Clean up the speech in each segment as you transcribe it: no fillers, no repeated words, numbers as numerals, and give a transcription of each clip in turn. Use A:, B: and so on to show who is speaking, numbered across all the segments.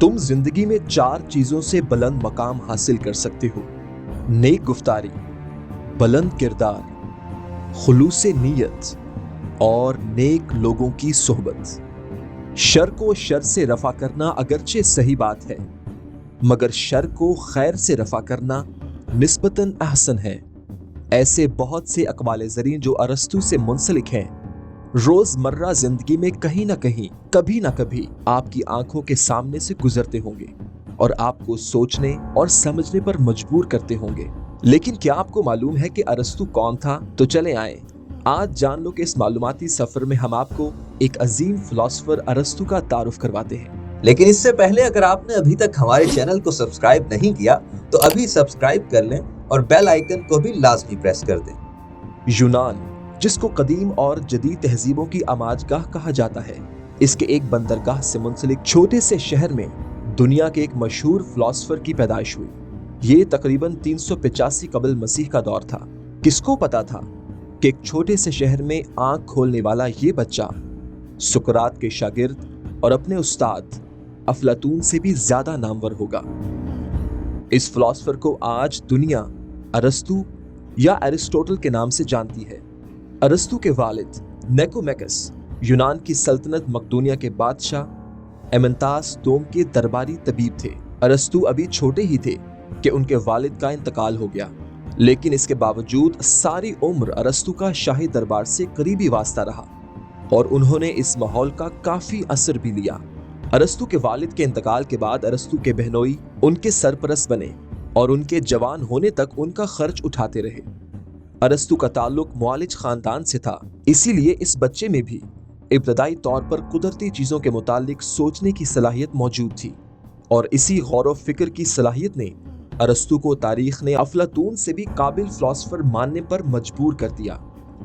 A: तुम जिंदगी में 4 चीजों से बुलंद मकाम हासिल कर सकते हो। नेक गुफ्तारी, बुलंद किरदार, खुलूसे नीयत और नेक लोगों की सोहबत। शर को शर से रफा करना अगरचे सही बात है, मगर शर को खैर से रफा करना निस्बतन अहसन है। ऐसे बहुत से अक़वाल ज़रीन जो अरस्तू से मुंसलिक हैं, रोजमर्रा जिंदगी में कहीं ना कहीं, कभी ना कभी आपकी आंखों के सामने से गुजरते होंगे और आपको सोचने और समझने पर मजबूर करते होंगे। लेकिन क्या आपको मालूम है कि अरस्तू कौन था? तो चले आए आज जान लो कि इस मालूमाती सफर में हम आपको एक अजीम फिलोसोफर अरस्तू का तारुफ करवाते हैं।
B: लेकिन इससे पहले अगर आपने अभी तक हमारे चैनल को सब्सक्राइब नहीं किया तो अभी सब्सक्राइब कर लें और बेल आइकन को भी लाजमी प्रेस कर दें।
A: यूनान, जिसको कदीम और जदीद तहजीबों की आमाजगाह कहा जाता है, इसके एक बंदरगाह से मुंसलिक छोटे से शहर में दुनिया के एक मशहूर फिलोसोफर की पैदाइश हुई। ये तकरीबन 385 कबल मसीह का दौर था। किसको पता था कि एक छोटे से शहर में आंख खोलने वाला ये बच्चा सुकरात के शागिर्द और अपने उस्ताद अफलातून से भी ज्यादा नामवर होगा। इस फिलोसोफर को आज दुनिया अरस्तू या एरिस्टोटल के नाम से जानती है। अरस्तू के वालिद निकोमेकस यूनान की सल्तनत मकदूनिया के बादशाह एमनतास दोम के दरबारी तबीब थे। अरस्तू अभी छोटे ही थे कि उनके वालिद का इंतकाल हो गया, लेकिन इसके बावजूद सारी उम्र अरस्तू का शाही दरबार से करीबी वास्ता रहा और उन्होंने इस माहौल का काफी असर भी लिया। अरस्तू के वालिद के इंतकाल के बाद अरस्तू के बहनोई उनके सरपरस्त बने और उनके जवान होने तक उनका खर्च उठाते रहे। अरस्तू का ताल्लुक मुआलिज खानदान से था, इसीलिए इस बच्चे में भी इब्तदाई तौर पर कुदरती चीजों के मुतालिक सोचने की सलाहियत मौजूद थी और इसी गौर व फिक्र की सलाहियत ने अरस्तू को तारीख ने अफलातून से भी काबिल फिलोसोफर मानने पर मजबूर कर दिया।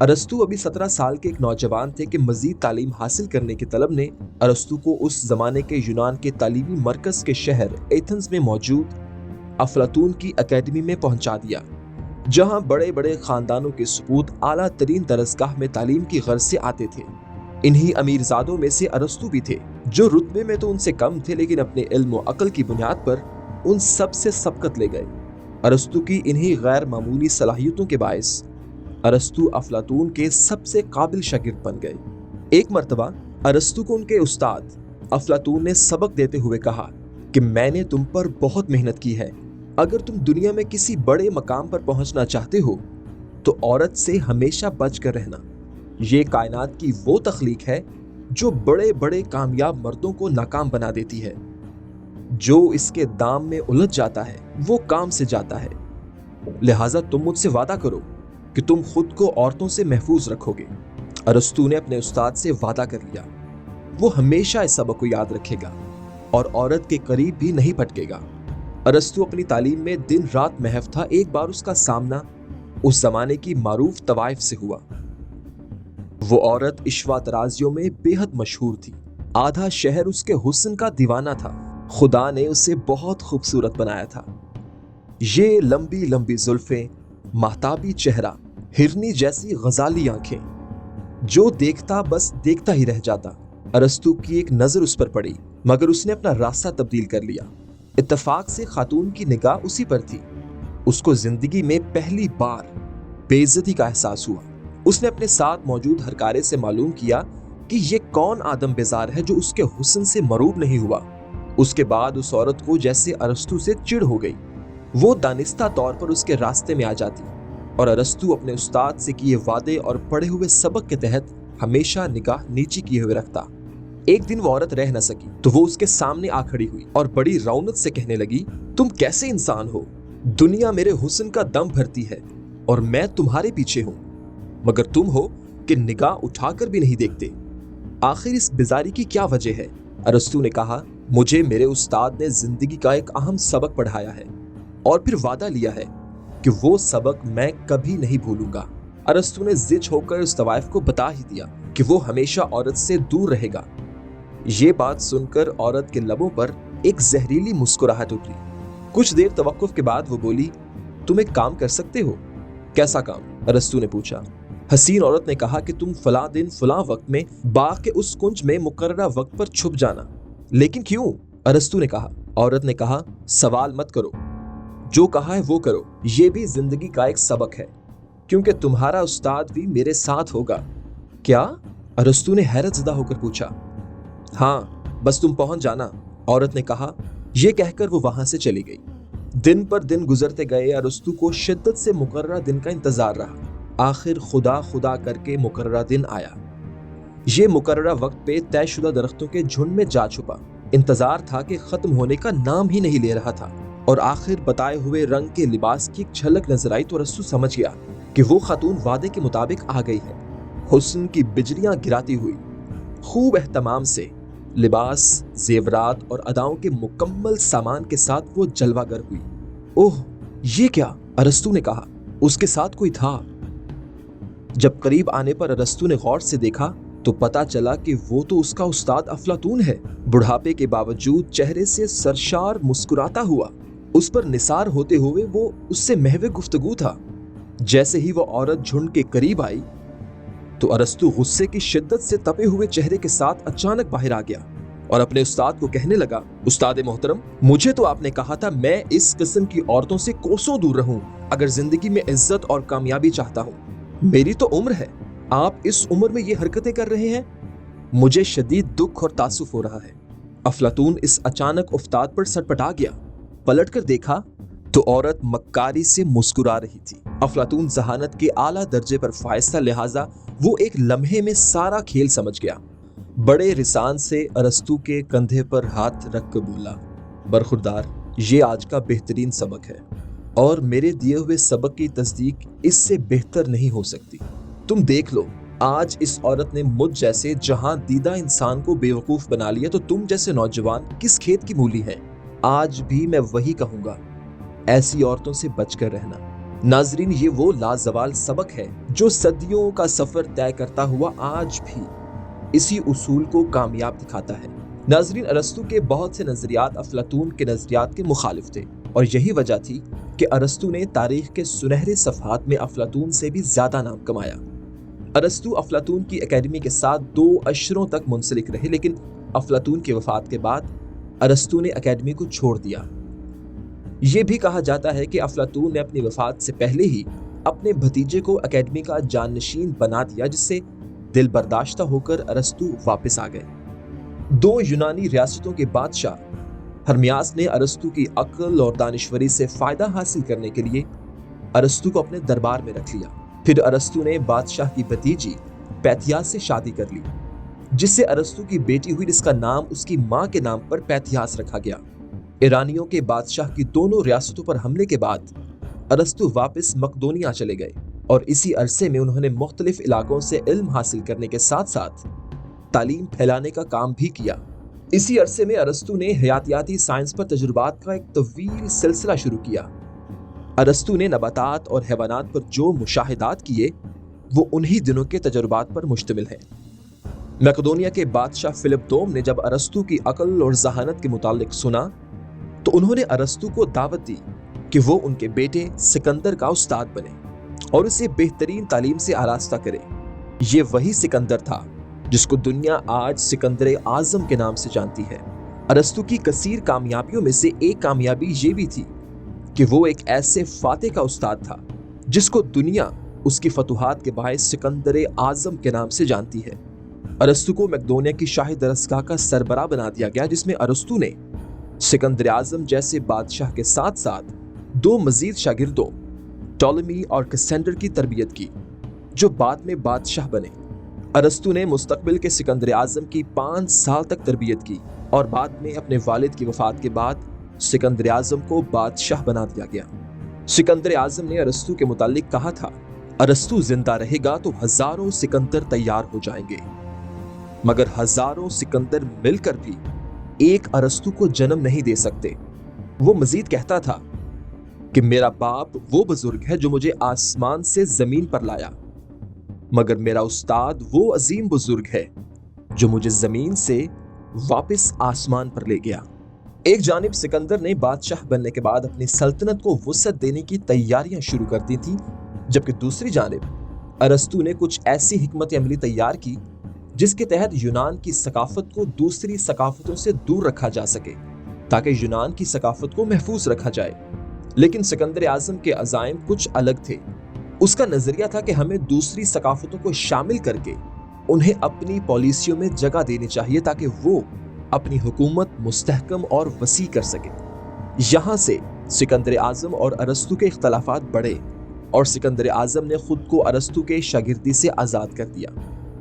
A: अरस्तू अभी 17 साल के एक नौजवान थे कि मजीद तालीम हासिल करने के तलब ने अरस्तू को उस जमाने के यूनान के तालीमी मरकज के शहर एथेंस में मौजूद अफलातून की अकेडमी में पहुंचा दिया, जहां बड़े बड़े खानदानों के सपूत आला तरीन दरसगाह में तालीम की गर्ज से आते थे। इन्हीं अमीरजादों में से अरस्तू भी थे, जो रुतबे में तो उनसे कम थे, लेकिन अपने इल्म व अक्ल की बुनियाद पर उन सब से सबकत ले गए। अरस्तू की इन्हीं गैर मामूली सलाहियतों के बायस अरस्तू अफलातून के सबसे काबिल शागिर्द बन गए। एक मर्तबा अरस्तू को उनके उस्ताद अफलातून ने सबक देते हुए कहा कि मैंने तुम पर बहुत मेहनत की है। अगर तुम दुनिया में किसी बड़े मकाम पर पहुंचना चाहते हो तो औरत से हमेशा बच कर रहना। ये कायनात की वो तख्लीक है जो बड़े बड़े कामयाब मर्दों को नाकाम बना देती है। जो इसके दाम में उलझ जाता है वो काम से जाता है। लिहाजा तुम मुझसे वादा करो कि तुम खुद को औरतों से महफूज रखोगे। अरस्तू ने अपने उस्ताद से वादा कर लिया, वो हमेशा इस सबक को याद रखेगा और औरत के करीब भी नहीं भटकेगा। अरस्तू अपनी तालीम में दिन रात महव था। एक बार उसका सामना उस जमाने की मारूफ तवाइफ से हुआ। वो औरत इश्वा तराजियों में बेहद मशहूर थी। आधा शहर उसके हुस्न का दीवाना था। खुदा ने उसे बहुत खूबसूरत बनाया था। ये लंबी लंबी जुल्फें, महताबी चेहरा, हिरनी जैसी गजाली आंखें, जो देखता बस देखता ही रह जाता। अरस्तू की एक नजर उस पर पड़ी, मगर उसने अपना रास्ता तब्दील कर लिया। इत्तफाक से खातून की निगाह उसी पर थी। उसको जिंदगी में पहली बार बेइज्जती का एहसास हुआ। उसने अपने साथ मौजूद हरकारे से मालूम किया कि ये कौन आदम बेजार है जो उसके हुस्न से मरूब नहीं हुआ। उसके बाद उस औरत को जैसे अरस्तू से चिढ़ हो गई। वो दानिस्ता तौर पर उसके रास्ते में आ जाती और अरस्तू अपने उस्ताद से किए वादे और पढ़े हुए सबक के तहत हमेशा निगाह नीची किए हुए रखता। एक दिन वो औरत रह न सकी तो वो उसके सामने आ खड़ी हुई और बड़ी रौनक से कहने लगी, तुम कैसे इंसान हो? दुनिया मेरे हुस्न का दम भरती है और मैं तुम्हारे पीछे हूं, मगर तुम हो कि निगाह उठाकर भी नहीं देखते। आखिर इस बिजारी की क्या वजह है? अरस्तू ने कहा, मुझे मेरे उस्ताद ने जिंदगी का एक अहम सबक पढ़ाया है और फिर वादा लिया है कि वो सबक मैं कभी नहीं भूलूंगा। अरस्तू ने जिद होकर उस तवाइफ को बता ही दिया कि वो हमेशा औरत से दूर रहेगा। ये बात सुनकर औरत के लबों पर एक जहरीली मुस्कुराहट उभरी। कुछ देर तवक्कुफ के बाद वो बोली, तुम एक काम कर सकते हो। कैसा काम? अरस्तू ने पूछा। हसीन औरत ने कहा कि तुम फलां दिन फलां वक्त में बाग के उस कुंज में मुकर्ररा वक्त पर छुप जाना। लेकिन क्यों? अरस्तु ने कहा। औरत ने कहा, सवाल मत करो, जो कहा है वो करो। ये भी जिंदगी का एक सबक है, क्योंकि तुम्हारा उस्ताद भी मेरे साथ होगा। क्या? अरस्तु ने हैरत ज़दा होकर पूछा। हाँ, बस तुम पहुंच जाना, औरत ने कहा। यह कहकर वो वहां से चली गई। दिन पर दिन गुजरते गए। अरस्तु को शिद्दत से मुकर्ररा दिन का इंतजार रहा। आखिर खुदा खुदा करके मुकर्ररा दिन आया। ये मुकर्ररा वक्त पे तयशुदा दरख्तों के झुंड में जा छुपा। इंतजार था कि खत्म होने का नाम ही नहीं ले रहा था, और आखिर बताए हुए रंग के लिबास की एक झलक नजर आई तो अरस्तु समझ गया कि वो खातून वादे के मुताबिक आ गई है। हुस्न की बिजलियां गिराती हुई, खूब एहतमाम से लिबास, जेवरात और अदाओं के मुकम्मल सामान के साथ वो जलवागर हुई। ओह, ये क्या? अरस्तु ने कहा। उसके साथ कोई था। जब करीब आने पर अरस्तु ने गौर से देखा तो पता चला कि वो तो उसका उस्ताद अफलातून है। बुढ़ापे के बावजूद चेहरे से सरशार मुस्कुराता हुआ, उस पर निसार होते हुए वो उससे महवे गुफ्तगू था। जैसे ही वो औरत झुंड के करीब आई तो अरस्तु गुस्से की शिद्दत से तपे हुए चेहरे के साथ अचानक बाहर आ गया और अपने उस्ताद को कहने लगा, उस्ताद मोहतरम, मुझे तो आपने कहा था मैं इस किस्म की औरतों से कोसों दूर रहूं अगर जिंदगी में इज्जत और कामयाबी चाहता हूं। मेरी तो उम्र है, आप इस उम्र में ये हरकतें कर रहे हैं। मुझे शदीद दुख और तासुफ हो रहा है। अफलातून इस अचानक उफ्ताद पर सटपटा गया। पलट कर देखा तो औरत मक्कारी से मुस्कुरा रही थी। अफलातून जहानत के आला दर्जे पर फायज था, लिहाजा वो एक लम्हे में सारा खेल समझ गया। बड़े रिसान से अरस्तु के कंधे पर हाथ रख कर बोला, बरखुरदार, ये आज का बेहतरीन सबक है और मेरे दिए हुए सबक की तस्दीक इससे बेहतर नहीं हो सकती। तुम देख लो, आज इस औरत ने मुझ जैसे जहां दीदा इंसान को बेवकूफ बना लिया, तो तुम जैसे नौजवान किस खेत की मूली हैं। आज भी मैं वही कहूंगा, ऐसी औरतों से बचकर रहना। नाजरीन, ये वो लाजवाल सबक है जो सदियों का सफर तय करता हुआ आज भी इसी उसूल को कामयाब दिखाता है। नाजरीन, अरस्तु के बहुत से नजरियात अफलातून के नजरियात के मुखालिफ थे और यही वजह थी कि अरस्तु ने तारीख के सुनहरे सफहात में अफलातून से भी ज्यादा नाम कमाया। अरस्तु अफलातून की एकेडमी के साथ 2 अशरों तक मुंसलिक रहे, लेकिन अफलातून की वफात के बाद अरस्तु ने एकेडमी को छोड़ दिया। ये भी कहा जाता है कि अफलातून ने अपनी वफात से पहले ही अपने भतीजे को एकेडमी का जाननशीन बना दिया, जिससे दिल बर्दाश्ता होकर अरस्तु वापस आ गए। 2 यूनानी रियासतों के बादशाह हर्मियास ने अरस्तु की अक्ल और दानिश्वरी से फायदा हासिल करने के लिए अरस्तु को अपने दरबार में रख लिया। फिर अरस्तु ने बादशाह की भतीजी पैथियास से शादी कर ली, जिससे अरस्तु की बेटी हुई, जिसका नाम उसकी मां के नाम पर पैथियास रखा गया। ईरानियों के बादशाह की दोनों रियासतों पर हमले के बाद अरस्तु वापस मकदोनिया चले गए और इसी अरसे में उन्होंने मुख्तलिफ इलाकों से इल्म हासिल करने के साथ साथ तालीम फैलाने का काम भी किया। इसी अरसे में अरस्तु ने हयातियाती साइंस पर तजुर्बात का एक तवील सिलसिला शुरू किया। अरस्तु ने नबातात और हैवानात पर जो मुशाहिदात किए वो उन्हीं दिनों के तजुर्बात पर मुश्तमिल है। मकदोनिया के बादशाह फिलिप दोम ने जब अरस्तु की अकल और जहानत के मुतालिक सुना तो उन्होंने अरस्तु को दावत दी कि वो उनके बेटे सिकंदर का उस्ताद बने और उसे बेहतरीन तालीम से आरास्ता करे। ये वही सिकंदर था जिसको दुनिया आज सिकंदर आजम के नाम से जानती है। अरस्तु की कसीर कामयाबियों में से एक कामयाबी ये भी थी कि वो एक ऐसे फातेह का उस्ताद था जिसको दुनिया उसकी फतुहात के बायस सिकंदर आजम के नाम से जानती है। अरस्तु को मकदोनिया की शाही दरसगाह का सरबराह बना दिया गया, जिसमें अरस्तु ने सिकंदर आजम जैसे बादशाह के साथ साथ 2 मजीद शागिर्दों टॉलेमी और कैसेंडर की तरबियत की, जो बाद में बादशाह बने। अरस्तु ने मुस्तकबिल के सिकंदर आजम की 5 साल तक तरबियत की और बाद में अपने वालिद की वफात के बाद सिकंदर आजम को बादशाह बना दिया गया। सिकंदर आजम ने अरस्तु के मुतालिक कहा था, अरस्तु जिंदा रहेगा तो हजारों सिकंदर तैयार हो जाएंगे, मगर हजारों सिकंदर मिलकर भी एक अरस्तु को जन्म नहीं दे सकते। वो मजीद कहता था कि मेरा बाप वो बुजुर्ग है जो मुझे आसमान से जमीन पर लाया, मगर मेरा उस्ताद वो अजीम बुजुर्ग है जो मुझे जमीन से वापस आसमान पर ले गया। एक जानिब सिकंदर ने बादशाह बनने के बाद अपनी सल्तनत को वुसअत देने की तैयारियां शुरू कर दी थी, जबकि दूसरी जानिब अरस्तु ने कुछ ऐसी हिकमत अमली तैयार की जिसके तहत यूनान की सकाफत को दूसरी सकाफतों से दूर रखा जा सके। ताकि यूनान की सकाफत को महफूज रखा जाए। लेकिन सिकंदर आजम के अज़ाइम कुछ अलग थे। उसका नजरिया था कि हमें दूसरी सकाफतों को शामिल करके उन्हें अपनी पॉलिसियों में जगह देनी चाहिए ताकि वो अपनी हुकूमत मुस्तहकम और वसी कर सके। यहाँ से सिकंदर आजम और अरस्तु के इख्तलाफात बढ़े और सिकंदर आजम ने खुद को अरस्तु के शागिर्दी से आज़ाद कर दिया।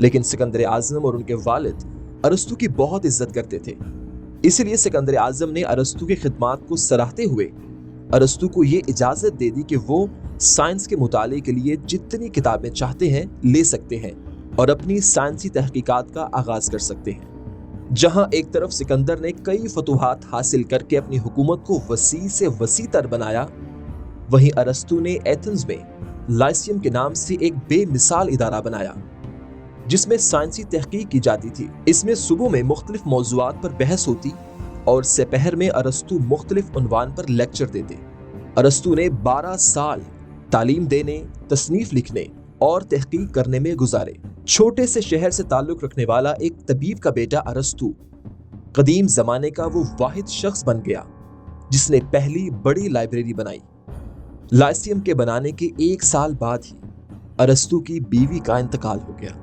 A: लेकिन सिकंदर आजम और उनके वालिद अरस्तु की बहुत इज्जत करते थे, इसलिए सिकंदर आजम ने अरस्तु की खिदमात को सराहते हुए अरस्तु को ये इजाज़त दे दी कि वो साइंस के मुताले के लिए जितनी किताबें चाहते हैं ले सकते हैं और अपनी साइंसी तहकीकात का आगाज़ कर सकते हैं। जहां एक तरफ सिकंदर ने कई फतूहात हासिल करके अपनी हुकूमत को वसी से वसी तर बनाया, वहीं अरस्तु ने एथेंस में लाइसियम के नाम से एक बेमिसाल इदारा बनाया जिसमें साइंसी तहकीक की जाती थी। इसमें सुबह में मुख्तलिफ मौज़ूआत पर बहस होती और दोपहर में अरस्तु मुख्तलिफ उन्वान पर लेक्चर देते। अरस्तु ने 12 साल तालीम देने, तसनीफ लिखने और तहकीक करने में गुजारे। छोटे से शहर से ताल्लुक रखने वाला एक तबीब का बेटा अरस्तु कदीम जमाने का वो वाहिद शख्स बन गया जिसने पहली बड़ी लाइब्रेरी बनाई। लाइसियम के बनाने के 1 साल बाद ही अरस्तु की बीवी का इंतकाल हो गया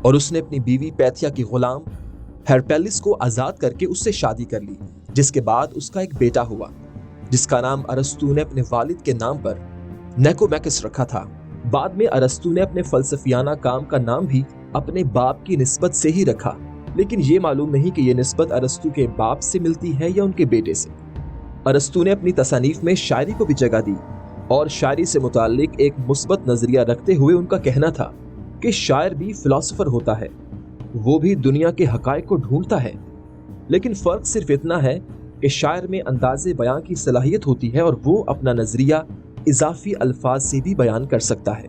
A: और उसने अपनी बीवी पैथिया की गुलाम हेरपेलिस को आजाद करके उससे शादी कर ली, जिसके बाद उसका एक बेटा हुआ जिसका नाम अरस्तु ने अपने वालिद के नाम पर निकोमैकस रखा था। बाद में अरस्तु ने अपने फलसफियाना काम का नाम भी अपने बाप की निस्बत से ही रखा, लेकिन ये मालूम नहीं कि यह निस्बत अरस्तु के बाप से मिलती है या उनके बेटे से। अरस्तु ने अपनी तसानीफ में शायरी को भी जगह दी और शायरी से मुताल्लिक एक मुस्बत नजरिया रखते हुए उनका कहना था कि शायर भी फिलोसोफर होता है, वो भी दुनिया के हकायक को ढूंढता है, लेकिन फर्क सिर्फ इतना है कि शायर में अंदाज़े बयां की सलाहियत होती है और वो अपना नजरिया इजाफी अल्फाज से भी बयान कर सकता है।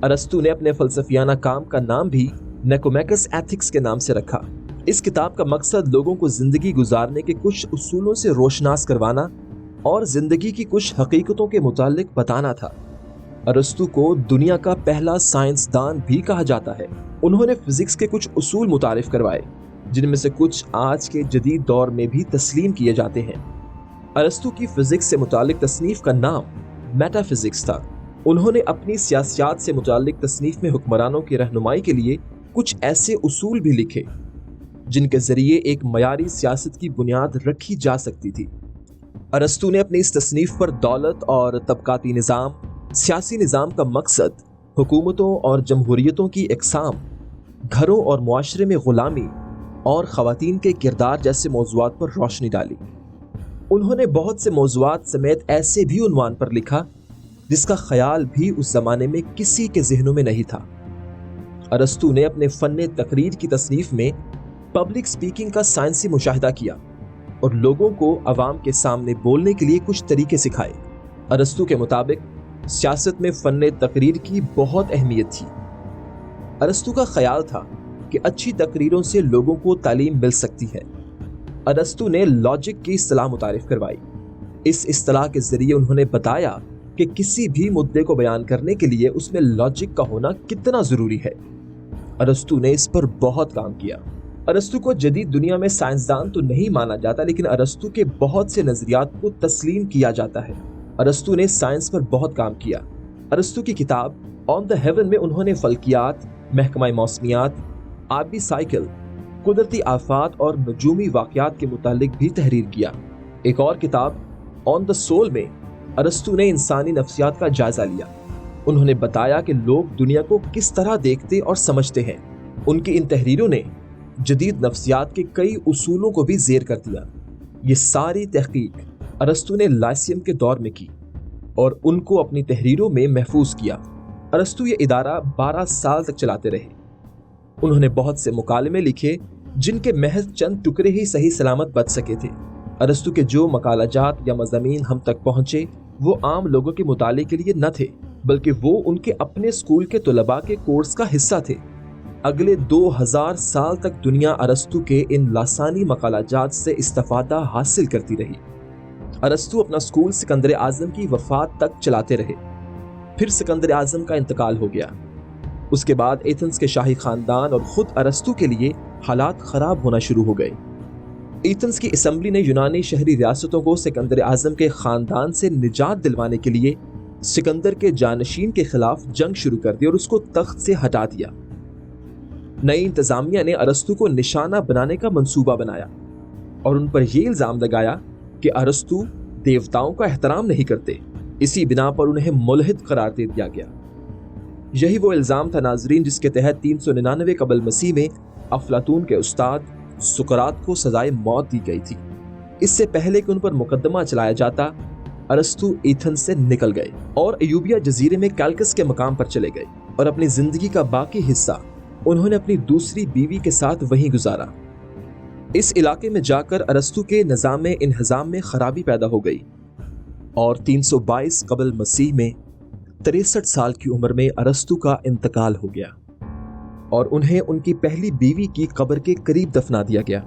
A: अरस्तु ने अपने फलसफियाना काम का नाम भी निकोमैकस एथिक्स के नाम से रखा। इस किताब का मकसद लोगों को जिंदगी गुजारने के कुछ उसूलों से रोशनास करवाना और जिंदगी की कुछ हकीकतों के मुतालिक बताना था। अरस्तु को दुनिया का पहला साइंसदान भी कहा जाता है। उन्होंने फिजिक्स के कुछ उसूल मुतारिफ करवाए जिनमें से कुछ आज के जदीद दौर में भी तस्लीम किए जाते हैं। अरस्तु की फिजिक्स से मुतालिक तसनीफ का नाम मेटाफिजिक्स था। उन्होंने अपनी सियासियात से मुतालिक तसनीफ में हुक्मरानों की रहनुमाई के लिए कुछ ऐसे उसूल भी लिखे जिनके जरिए एक मयारी सियासत की बुनियाद रखी जा सकती थी। अरस्तु ने अपनी इस तसनीफ पर दौलत और तबकाती निज़ाम, सियासी निज़ाम का मकसद, हुकूमतों और जमहूरियतों की इकसाम, घरों और मुआशरे में ग़ुलामी और ख़वातीन के किरदार जैसे मौज़ूआत पर रोशनी डाली। उन्होंने बहुत से मौज़ूआत समेत ऐसे भी उन्वान पर लिखा जिसका ख्याल भी उस ज़माने में किसी के जहनों में नहीं था। अरस्तु ने अपने फ़न्ने तकरीर की तसनीफ में पब्लिक स्पीकिंग का साइंसी मुशाहिदा किया और लोगों को अवाम के सामने बोलने के लिए कुछ तरीके सिखाए। अरस्तु के मुताबिक सियासत में फ़न्ने तकरीर की बहुत अहमियत थी। अरस्तु का ख्याल था कि अच्छी तकरीरों से लोगों को तालीम मिल सकती है। अरस्तु ने लॉजिक की इस्तिलाह मुतारिफ करवाई। इस इस्तिलाह के जरिए उन्होंने बताया कि किसी भी मुद्दे को बयान करने के लिए उसमें लॉजिक का होना कितना ज़रूरी है। अरस्तु ने इस पर बहुत काम किया। अरस्तु को जदीद दुनिया में साइंसदान तो नहीं माना जाता, लेकिन अरस्तु के बहुत से नज़रियात को तस्लीम किया जाता है। अरस्तु ने साइंस पर बहुत काम किया। अरस्तु की किताब ऑन द हेवन में उन्होंने फल्कियात, महकमा मौसमियात, आबी साइकिल, कुदरती आफात और नजूमी वाक़यात के मुतालिक भी तहरीर किया। एक और किताब ऑन द सोल में अरस्तु ने इंसानी नफ्सियात का जायजा लिया। उन्होंने बताया कि लोग दुनिया को किस तरह देखते और समझते हैं। उनकी इन तहरीरों ने जदीद नफ्सियात के कई उसूलों को भी ज़ेर कर दिया। ये सारी तहकीक अरस्तु ने लाइसियम के दौर में की और उनको अपनी तहरीरों में महफूज किया। अरस्तु ये इदारा 12 साल तक चलाते रहे। उन्होंने बहुत से मुकालमे लिखे जिनके महज चंद टुकड़े ही सही सलामत बच सके थे। अरस्तु के जो मकालाजात या मज़ामीन हम तक पहुँचे वो आम लोगों के मुताले के लिए न थे, बल्कि वो उनके अपने स्कूल के तुलबा के कोर्स का हिस्सा थे। अगले 2000 साल तक दुनिया अरस्तु के इन लासानी मकालाजात से इस्तिफादा हासिल करती रही। अरस्तु अपना स्कूल सिकंदर आजम की वफात तक चलाते रहे। फिर सिकंदर आजम का इंतकाल हो गया। उसके बाद एथेंस के शाही खानदान और खुद अरस्तु के लिए हालात खराब होना शुरू हो गए। ایتھنز کی اسمبلی نے یونانی شہری ریاستوں کو سکندر اعظم کے خاندان سے نجات دلوانے کے لیے سکندر کے جانشین کے خلاف جنگ شروع کر دی اور اس کو تخت سے ہٹا دیا۔ نئی انتظامیہ نے ارسطو کو نشانہ بنانے کا منصوبہ بنایا اور ان پر یہ الزام لگایا کہ ارسطو دیوتاؤں کا احترام نہیں کرتے۔ اسی بنا پر انہیں ملحد قرار دے دیا گیا۔ یہی وہ الزام تھا ناظرین جس کے تحت 399 قبل مسیح میں افلاطون کے استاد سقراط کو سزائے موت دی گئی تھی۔ اس سے پہلے کہ ان پر مقدمہ چلایا جاتا، ارسطو ایتھنز سے نکل گئے اور ایوبیا جزیرے میں کیلکس کے مقام پر چلے گئے اور اپنی زندگی کا باقی حصہ انہوں نے اپنی دوسری بیوی کے ساتھ وہیں گزارا۔ اس علاقے میں جا کر ارسطو کے نظام انہضام میں خرابی پیدا ہو گئی اور 322 قبل مسیح میں 63 سال کی عمر میں ارسطو کا انتقال ہو گیا اور انہیں ان کی پہلی بیوی کی قبر کے قریب دفنا دیا گیا۔